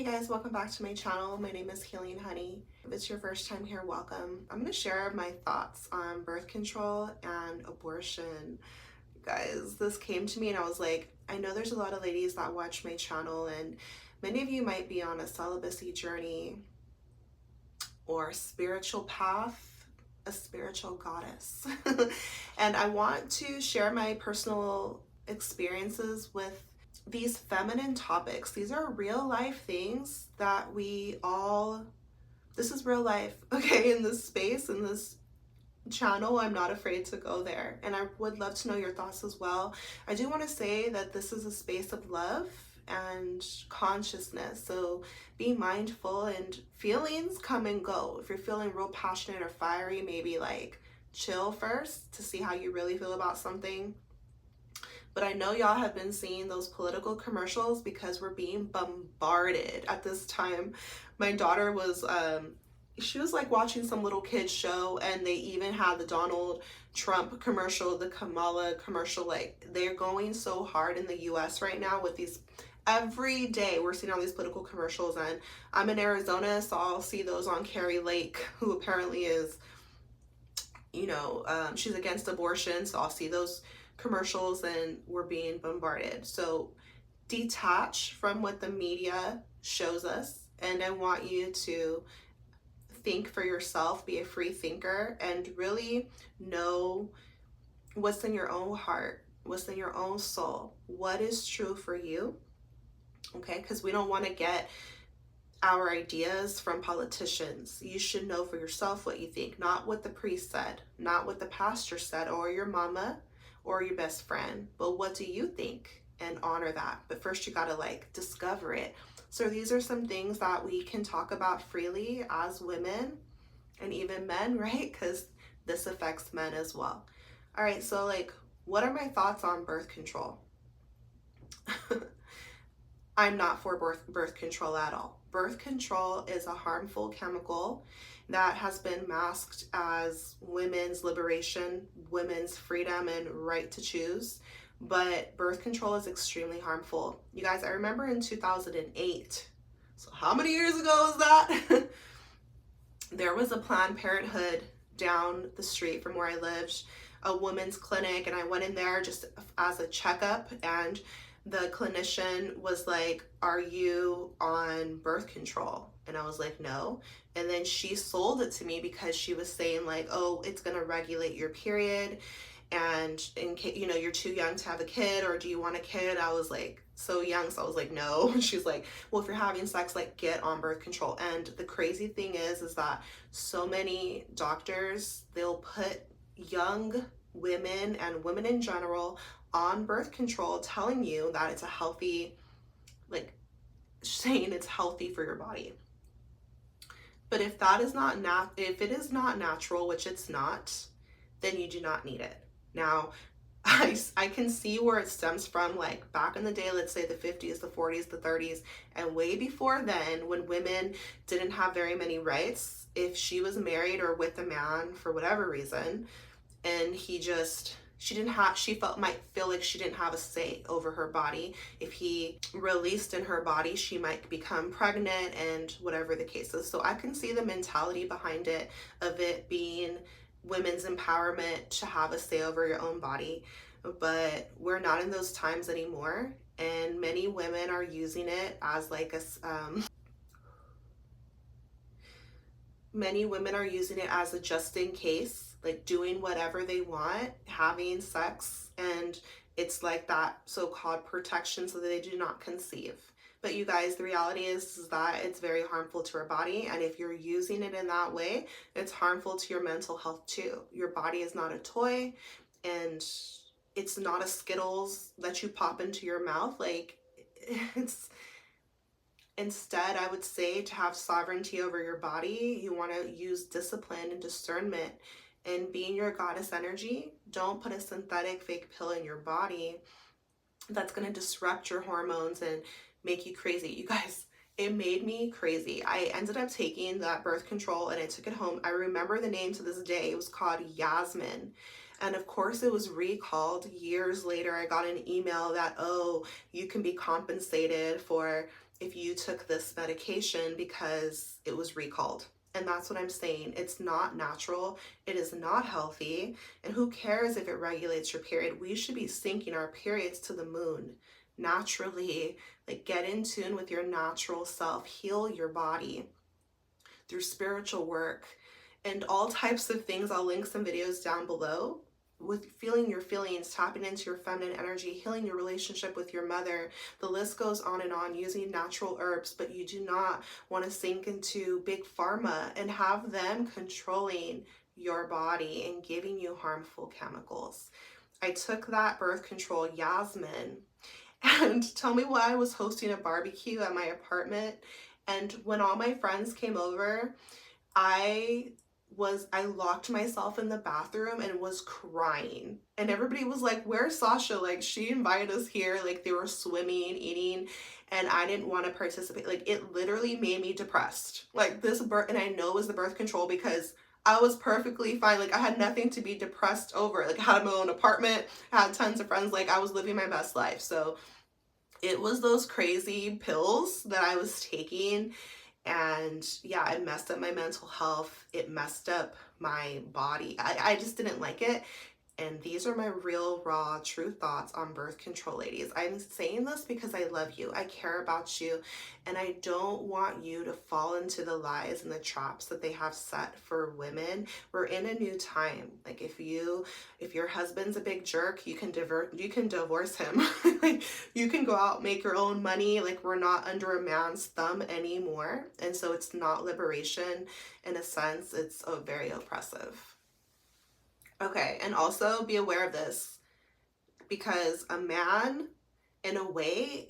Hey guys, welcome back to my channel. My name is Healing Honey. If it's your first time here, welcome. I'm going to share my thoughts on birth control and abortion. Guys, this came to me and I was like, I know there's a lot of ladies that watch my channel and many of you might be on a celibacy journey or spiritual path, a spiritual goddess. And I want to share my personal experiences with these feminine topics. These are real life things that this is real life, okay? In this space, in this channel, I'm not afraid to go there. And I would love to know your thoughts as well. I do want to say that this is a space of love and consciousness. So be mindful, and feelings come and go. If you're feeling real passionate or fiery, maybe like chill first to see how you really feel about something. But I know y'all have been seeing those political commercials because we're being bombarded at this time. My daughter was, she was like watching some little kids show, and they even had the Donald Trump commercial, the Kamala commercial. Like, they're going so hard in the US right now with these. Every day we're seeing all these political commercials, and I'm in Arizona, so I'll see those on Carrie Lake, who apparently is, she's against abortion, so I'll see those commercials and we're being bombarded. So detach from what the media shows us, and I want you to think for yourself, be a free thinker, and really know what's in your own heart, what's in your own soul, what is true for you, okay? Because we don't want to get our ideas from politicians. You should know for yourself what you think, not what the priest said, not what the pastor said, or your mama, or your best friend, but what do you think, and honor that. But first you gotta discover it. So these are some things that we can talk about freely as women and even men, right? Because this affects men as well. All right, so what are my thoughts on birth control? I'm not for birth control at all. Birth control is a harmful chemical that has been masked as women's liberation, women's freedom and right to choose. But birth control is extremely harmful. You guys, I remember in 2008, so how many years ago was that? There was a Planned Parenthood down the street from where I lived, a women's clinic, and I went in there just as a checkup, and the clinician was like, "Are you on birth control?" And I was like, "No." And then she sold it to me because she was saying "Oh, it's gonna regulate your period, and in case you're too young to have a kid, or do you want a kid?" I was like so young, so I was like, "No." She's like, "Well, if you're having sex, get on birth control." And the crazy thing is that so many doctors, they'll put young women and women in general on birth control, telling you that it's a healthy, saying it's healthy for your body. But if that is not if it is not natural, which it's not, then you do not need it. Now, I can see where it stems from, back in the day, let's say the 50s, the 40s, the 30s, and way before then, when women didn't have very many rights. If she was married or with a man for whatever reason, and she might feel like she didn't have a say over her body. If he released in her body, she might become pregnant, and whatever the case is. So I can see the mentality behind it, of it being women's empowerment to have a say over your own body. But we're not in those times anymore, and many women are using it as many women are using it as a just in case, doing whatever they want, having sex, and it's like that so-called protection so that they do not conceive. But you guys, the reality is that it's very harmful to our body, and if you're using it in that way, it's harmful to your mental health too. Your body is not a toy, and it's not a Skittles that you pop into your mouth. Instead, I would say, to have sovereignty over your body, you want to use discipline and discernment and being your goddess energy. Don't put a synthetic fake pill in your body that's going to disrupt your hormones and make you crazy. You guys, it made me crazy. I ended up taking that birth control and I took it home. I remember the name to this day. It was called Yasmin. And of course it was recalled years later. I got an email that, oh, you can be compensated for if you took this medication because it was recalled. And that's what I'm saying. It's not natural. It is not healthy. And who cares if it regulates your period? We should be syncing our periods to the moon naturally. Like, get in tune with your natural self, heal your body through spiritual work and all types of things. I'll link some videos down below with feeling your feelings, tapping into your feminine energy, healing your relationship with your mother. The list goes on and on, using natural herbs, but you do not want to sink into big pharma and have them controlling your body and giving you harmful chemicals. I took that birth control, Yasmin, and tell me why I was hosting a barbecue at my apartment. And when all my friends came over, I locked myself in the bathroom and was crying. And everybody was like, "Where's Sasha? Like, she invited us here." Like, they were swimming, eating, and I didn't want to participate. Like, it literally made me depressed. Like, this birth, and I know it was the birth control because I was perfectly fine. Like, I had nothing to be depressed over. Like, I had my own apartment, I had tons of friends. Like, I was living my best life. So it was those crazy pills that I was taking, and yeah, it messed up my mental health. It messed up my body. I just didn't like it. And these are my real, raw, true thoughts on birth control, ladies. I'm saying this because I love you. I care about you. And I don't want you to fall into the lies and the traps that they have set for women. We're in a new time. Like, if your husband's a big jerk, you can divorce him. Like, you can go out, make your own money. Like, we're not under a man's thumb anymore. And so it's not liberation. In a sense, it's very oppressive. Okay, and also be aware of this, because a man, in a way,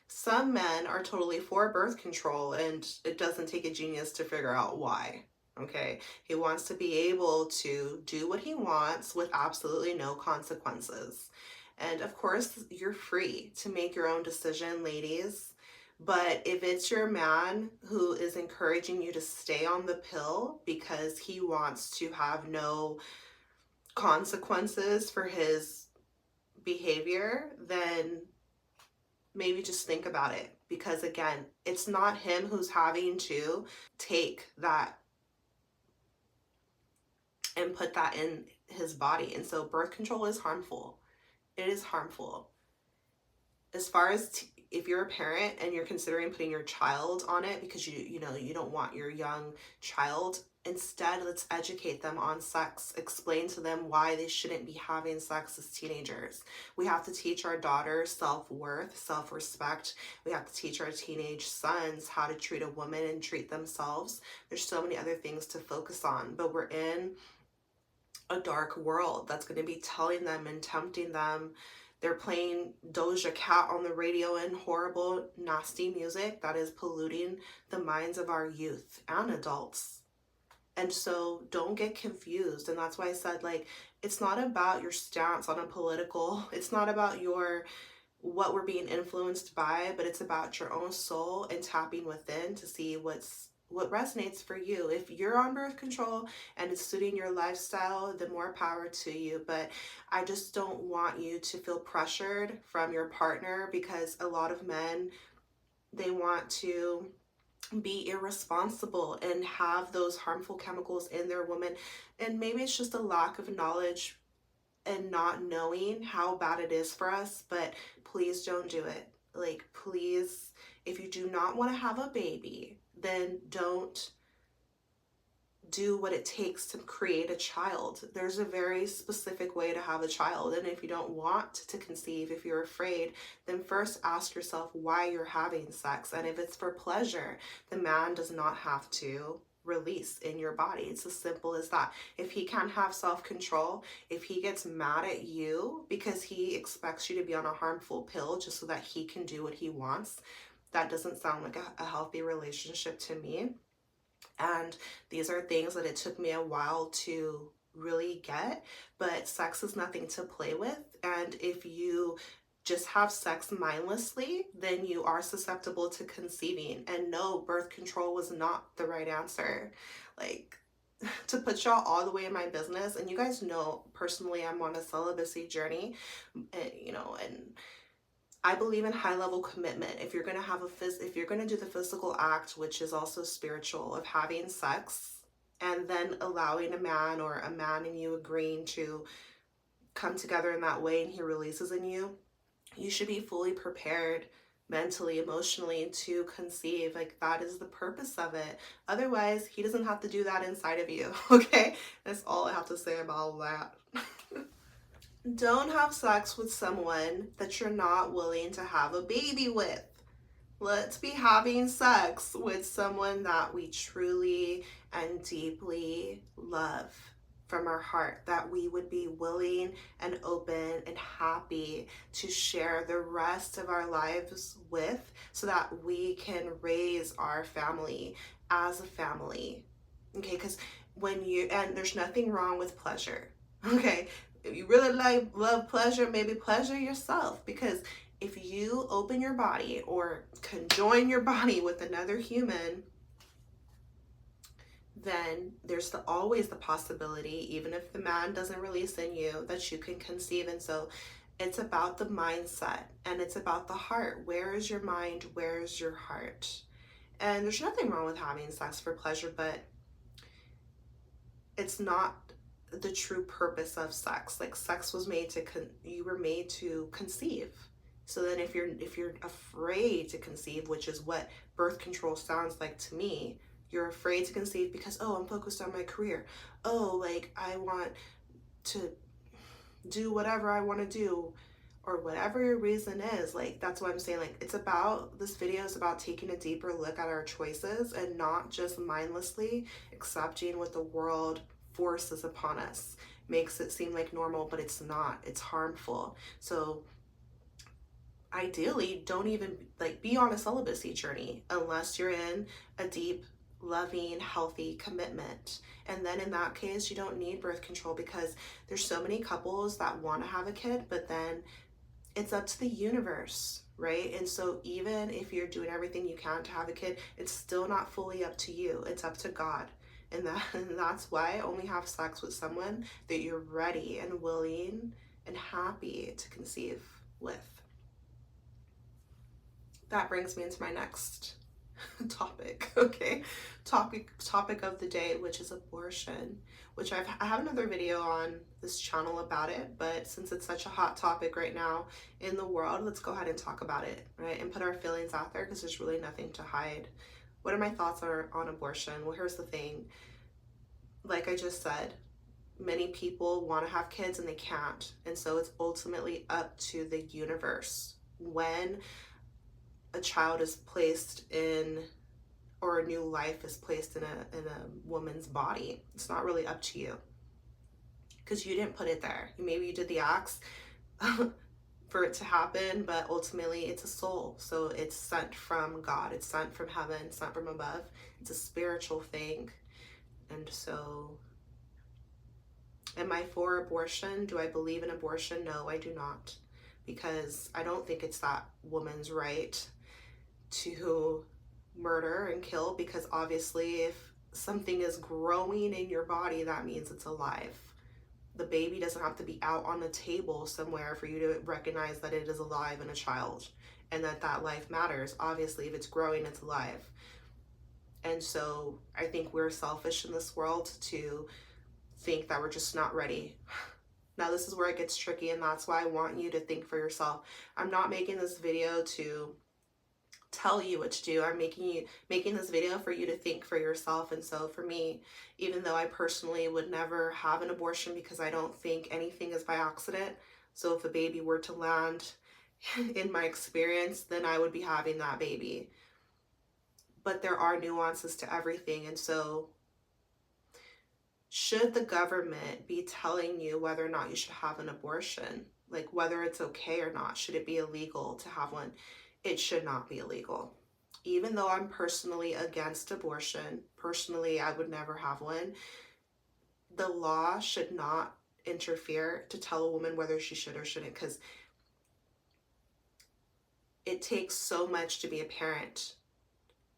some men are totally for birth control, and it doesn't take a genius to figure out why. Okay, he wants to be able to do what he wants with absolutely no consequences. And of course, you're free to make your own decision, ladies. But if it's your man who is encouraging you to stay on the pill because he wants to have no consequences for his behavior, then maybe just think about it. Because again, it's not him who's having to take that and put that in his body. And so birth control is harmful. It is harmful. As far as if you're a parent and you're considering putting your child on it because you don't want your young child, instead, let's educate them on sex. Explain to them why they shouldn't be having sex as teenagers. We have to teach our daughters self-worth, self-respect. We have to teach our teenage sons how to treat a woman and treat themselves. There's so many other things to focus on, but we're in a dark world that's going to be telling them and tempting them. They're playing Doja Cat on the radio and horrible, nasty music that is polluting the minds of our youth and adults. And so don't get confused. And that's why I said, like, it's not about your stance on a political, it's not about what we're being influenced by, but it's about your own soul and tapping within to see what resonates for you. If you're on birth control and it's suiting your lifestyle, then more power to you. But I just don't want you to feel pressured from your partner, because a lot of men, they want to be irresponsible and have those harmful chemicals in their woman. And maybe it's just a lack of knowledge and not knowing how bad it is for us, but please don't do it. Like, please, if you do not want to have a baby, then don't do what it takes to create a child. There's a very specific way to have a child. And if you don't want to conceive, if you're afraid, then first ask yourself why you're having sex. And if it's for pleasure, the man does not have to release in your body. It's as simple as that. If he can't have self-control, if he gets mad at you because he expects you to be on a harmful pill just so that he can do what he wants, that doesn't sound like a healthy relationship to me. And these are things that it took me a while to really get, but sex is nothing to play with. And if you just have sex mindlessly, then you are susceptible to conceiving. And no, birth control was not the right answer. Like, to put y'all all the way in my business, and you guys know personally I'm on a celibacy journey, and I believe in high level commitment. If you're going to have if you're going to do the physical act, which is also spiritual, of having sex and then allowing a man or a man and you agreeing to come together in that way and he releases in you, you should be fully prepared mentally, emotionally to conceive. Like, that is the purpose of it. Otherwise, he doesn't have to do that inside of you. Okay? That's all I have to say about that. Don't have sex with someone that you're not willing to have a baby with. Let's be having sex with someone that we truly and deeply love from our heart, that we would be willing and open and happy to share the rest of our lives with, so that we can raise our family as a family. Okay, because and there's nothing wrong with pleasure. Okay, if you really love pleasure, maybe pleasure yourself, because if you open your body or conjoin your body with another human, then there's always the possibility, even if the man doesn't release in you, that you can conceive. And so it's about the mindset and it's about the heart. Where is your mind? Where is your heart? And there's nothing wrong with having sex for pleasure, but it's not the true purpose of sex. Like, sex was made to you were made to conceive. So then if you're afraid to conceive, which is what birth control sounds like to me, you're afraid to conceive because, oh, I'm focused on my career. Oh, like, I want to do whatever I want to do, or whatever your reason is. Like, that's what I'm saying. Like, this video is about taking a deeper look at our choices and not just mindlessly accepting what the world forces upon us. Makes it seem like normal, but it's not. It's harmful. So ideally, don't even be on a celibacy journey unless you're in a deep, loving, healthy commitment. And then in that case, you don't need birth control, because there's so many couples that want to have a kid, but then it's up to the universe, right? And so even if you're doing everything you can to have a kid, it's still not fully up to you. It's up to God. And that's why only have sex with someone that you're ready and willing and happy to conceive with. That brings me into my next topic. Okay, topic of the day, which is abortion, which I have another video on this channel about it, but since it's such a hot topic right now in the world, let's go ahead and talk about it, right? And put our feelings out there, because there's really nothing to hide. What are my thoughts on abortion? Well, here's the thing. Like I just said, many people want to have kids and they can't, and so it's ultimately up to the universe when a child is placed in, or a new life is placed in a woman's body. It's not really up to you, because you didn't put it there. Maybe you did the acts for it to happen, but ultimately it's a soul. So it's sent from God. It's sent from heaven, sent from above. It's a spiritual thing. And so, am I for abortion? Do I believe in abortion? No, I do not, because I don't think it's that woman's right to murder and kill, because obviously if something is growing in your body, that means it's alive. The baby doesn't have to be out on the table somewhere for you to recognize that it is alive and a child, and that life matters. Obviously, if it's growing, it's alive. And so I think we're selfish in this world to think that we're just not ready. Now, this is where it gets tricky, and that's why I want you to think for yourself. I'm not making this video to tell you what to do. I'm making this video for you to think for yourself. And so for me, even though I personally would never have an abortion, because I don't think anything is by accident, so if a baby were to land in my experience, then I would be having that baby. But there are nuances to everything. And so, should the government be telling you whether or not you should have an abortion? Like, whether it's okay or not? Should it be illegal to have one? It should not be illegal. Even though I'm personally against abortion, personally, I would never have one, the law should not interfere to tell a woman whether she should or shouldn't, because it takes so much to be a parent.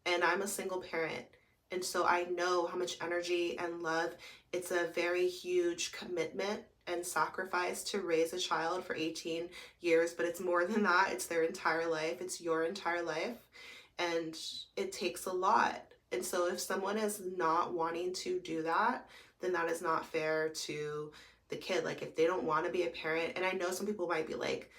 And I'm a single parent. And so I know how much energy and love, it's a very huge commitment. and sacrifice to raise a child for 18 years, but it's more than that. It's their entire life. It's your entire life. And it takes a lot. And so if someone is not wanting to do that, then that is not fair to the kid. Like if they don't want to be a parent, and I know some people might be like,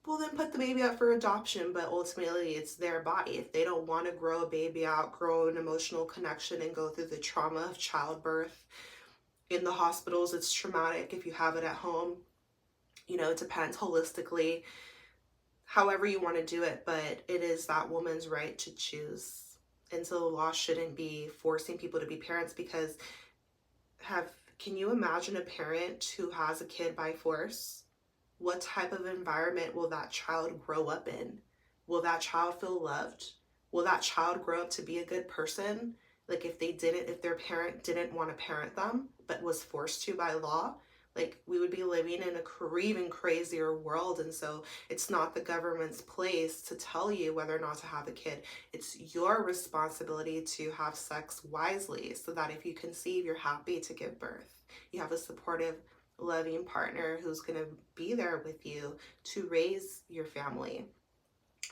well, then put the baby up for adoption, but ultimately it's their body. If they don't want to grow a baby out, grow an emotional connection, and go through the trauma of childbirth in the hospitals, it's traumatic. If you have it at home, it depends holistically, however you want to do it, but it is that woman's right to choose. And so the law shouldn't be forcing people to be parents, because can you imagine a parent who has a kid by force? What type of environment will that child grow up in? Will that child feel loved? Will that child grow up to be a good person? Like if their parent didn't want to parent them, but was forced to by law, like we would be living in a even crazier world. And so it's not the government's place to tell you whether or not to have a kid. It's your responsibility to have sex wisely, so that if you conceive, you're happy to give birth. You have a supportive, loving partner who's going to be there with you to raise your family,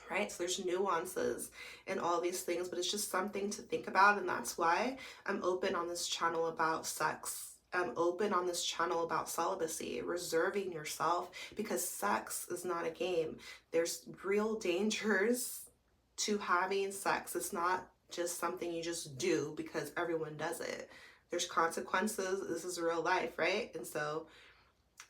right? So there's nuances and all these things, but it's just something to think about. And that's why I'm open on this channel about sex. I'm open on this channel about celibacy, reserving yourself, because sex is not a game. There's real dangers to having sex. It's not just something you just do because everyone does it. There's consequences. This is real life, right? And so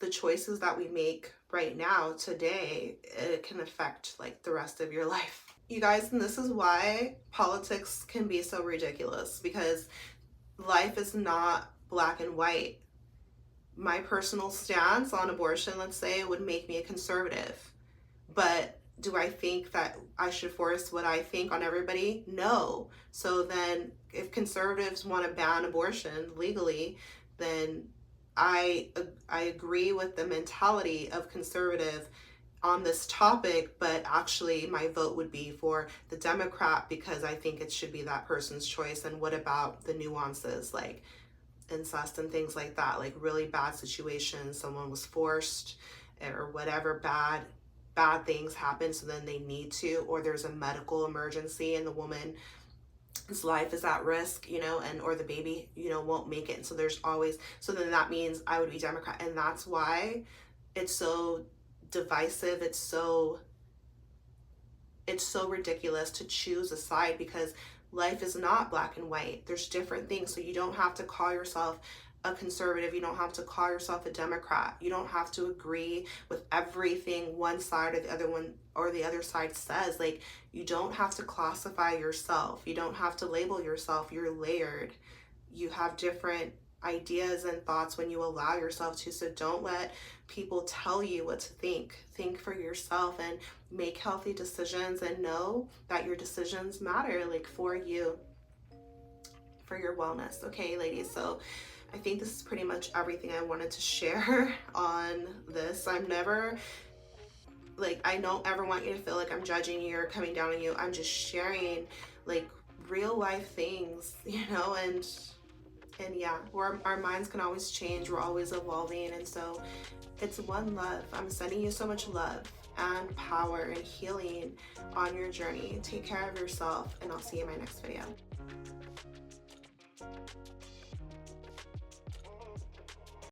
the choices that we make right now, today, it can affect like the rest of your life. You guys, and this is why politics can be so ridiculous, because life is not black and white. My personal stance on abortion, let's say, would make me a conservative. But do I think that I should force what I think on everybody? No. So then if conservatives want to ban abortion legally, then I agree with the mentality of conservative on this topic, but actually my vote would be for the Democrat, because I think it should be that person's choice. And what about the nuances like incest and things like that, like really bad situations, someone was forced or whatever, bad things happen, so then they need to, or there's a medical emergency and the woman's life is at risk, and or the baby, won't make it. And so then that means I would be Democrat. And that's why it's so divisive. It's so ridiculous to choose a side, because life is not black and white. There's different things. So you don't have to call yourself a conservative. You don't have to call yourself a Democrat. You don't have to agree with everything one side or the other one or the other side says. Like, you don't have to classify yourself. You don't have to label yourself. You're layered. You have different ideas and thoughts when you allow yourself to. So don't let people tell you what to think. Think for yourself and make healthy decisions, and know that your decisions matter, like for you, for your wellness. Okay, ladies, so I think this is pretty much everything I wanted to share on this. I don't ever want you to feel like I'm judging you or coming down on you. I'm just sharing like real life things, and yeah, our minds can always change. We're always evolving. And so it's one love. I'm sending you so much love and power and healing on your journey. Take care of yourself, and I'll see you in my next video.